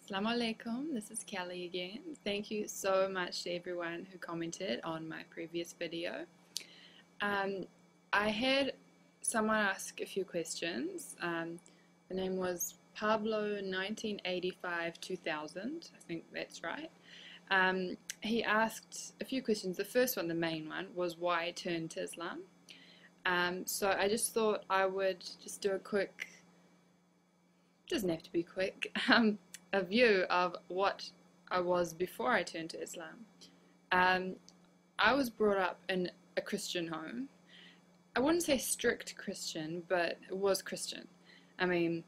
Assalamu alaikum, this is Kelly again. Thank you so much to everyone who commented on my previous video. I had someone ask a few questions. The name was Pablo 1985 2000, I think that's right. He asked a few questions. The first one, the main one, was why I turned to Islam. So I just thought I would just do a quick, doesn't have to be quick, a view of what I was before I turned to Islam. I was brought up in a Christian home. I wouldn't say strict Christian, but it was Christian. I mean,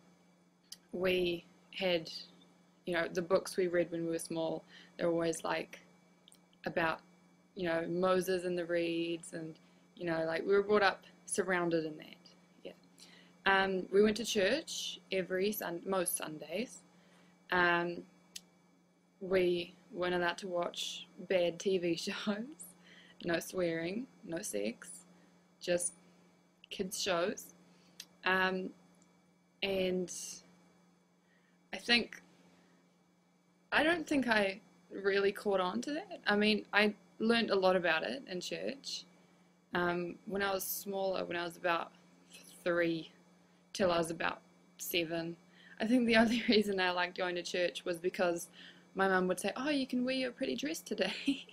we had, the books we read when we were small, they were always like about, Moses and the reeds, and, like we were brought up surrounded in that. Yeah. We went to church most Sundays. We weren't allowed to watch bad TV shows, no swearing, no sex, just kids shows. And I don't think I really caught on to that. I mean, I learned a lot about it in church. When I was smaller, when I was about 3 till I was about 7, I think the only reason I liked going to church was because my mum would say, oh, you can wear your pretty dress today.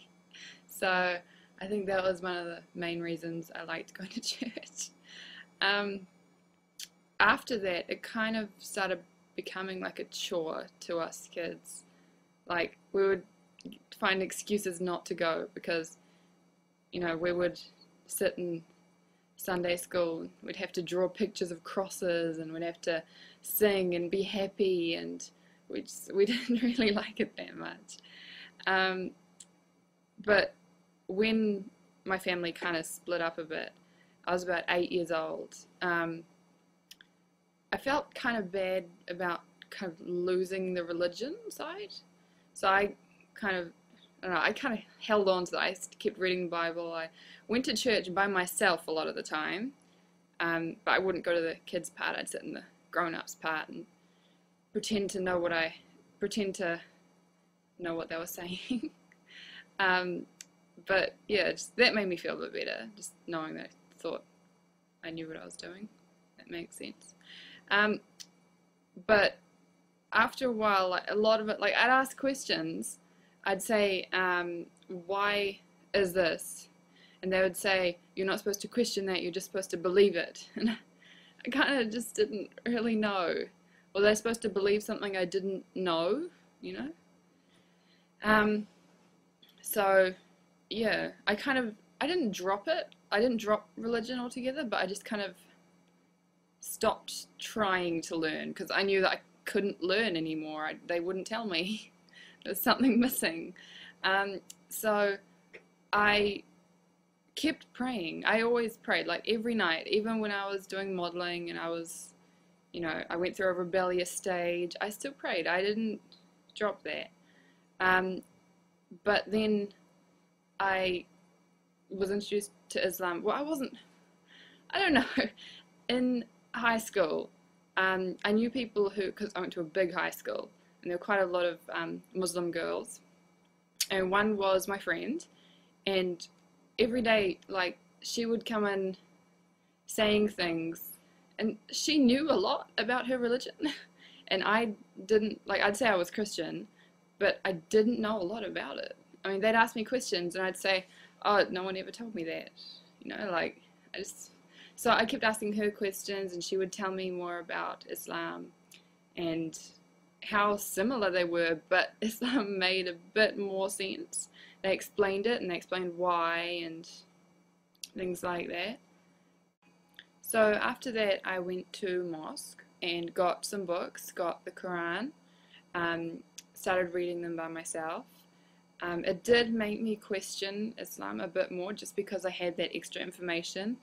So I think that was one of the main reasons I liked going to church. After that, it kind of started becoming like a chore to us kids. Like, we would find excuses not to go because, we would sit in Sunday school, we'd have to draw pictures of crosses and we'd have to sing and be happy, and we didn't really like it that much. But when my family kind of split up a bit, I was about 8 years old. I felt kind of bad about kind of losing the religion side, so I kind of held on to that. I kept reading the Bible. I went to church by myself a lot of the time, but I wouldn't go to the kids' part. I'd sit in the grown-ups' part and pretend to know what they were saying. But yeah, that made me feel a bit better, just knowing that I thought I knew what I was doing. That makes sense. But after a while, like, a lot of it, like, I'd ask questions. I'd say, why is this? And they would say, you're not supposed to question that, you're just supposed to believe it. And I kind of just didn't really know. Was I supposed to believe something I didn't know, So, yeah, I didn't drop it. I didn't drop religion altogether, but I just kind of stopped trying to learn because I knew that I couldn't learn anymore. They wouldn't tell me. There's something missing. So I kept praying. I always prayed, like every night, even when I was doing modeling and I was, I went through a rebellious stage, I still prayed. I didn't drop that. But then I was introduced to Islam. Well, I don't know. In high school, I knew people because I went to a big high school, and there were quite a lot of Muslim girls, and one was my friend, and every day, like, she would come in saying things, and she knew a lot about her religion, and I didn't. Like, I'd say I was Christian, but I didn't know a lot about it. I mean, they'd ask me questions, and I'd say, oh, no one ever told me that, So I kept asking her questions, and she would tell me more about Islam and how similar they were, but Islam made a bit more sense. They explained it, and they explained why, and things like that. So after that, I went to mosque and got some books, got the Quran, started reading them by myself. It did make me question Islam a bit more, just because I had that extra information.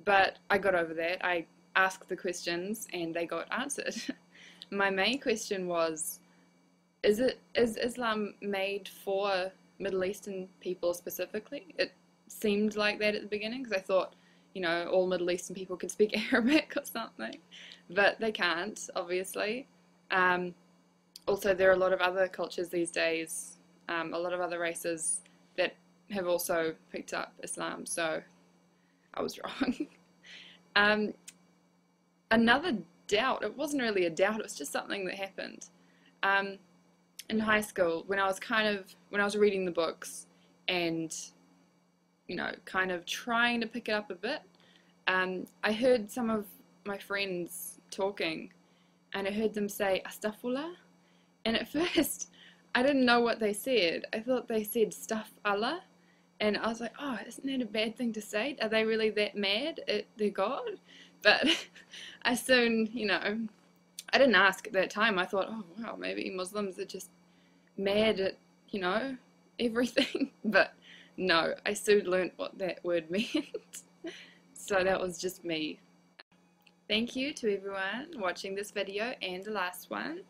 But I got over that. I asked the questions and they got answered. My main question was, is Islam made for Middle Eastern people specifically? It seemed like that at the beginning, because I thought, all Middle Eastern people could speak Arabic or something, but they can't, obviously. also there are a lot of other cultures these days, a lot of other races that have also picked up Islam, so I was wrong. Another doubt, it wasn't really a doubt, it was just something that happened. In high school, when I was reading the books and, you know, kind of trying to pick it up a bit, I heard some of my friends talking, and I heard them say astaghfirullah, and at first I didn't know what they said. I thought they said stuff Allah, and I was like, oh, isn't that a bad thing to say? Are they really that mad at their God? But I soon, you know, I didn't ask at that time. I thought, oh wow, maybe Muslims are just mad at, you know, everything. But no, I soon learnt what that word meant. So that was just me. Thank you to everyone watching this video and the last one.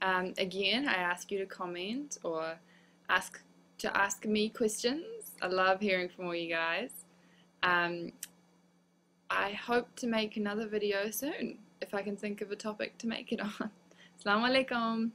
Again, I ask you to comment or ask me questions. I love hearing from all you guys. I hope to make another video soon, if I can think of a topic to make it on. Assalamu alaikum.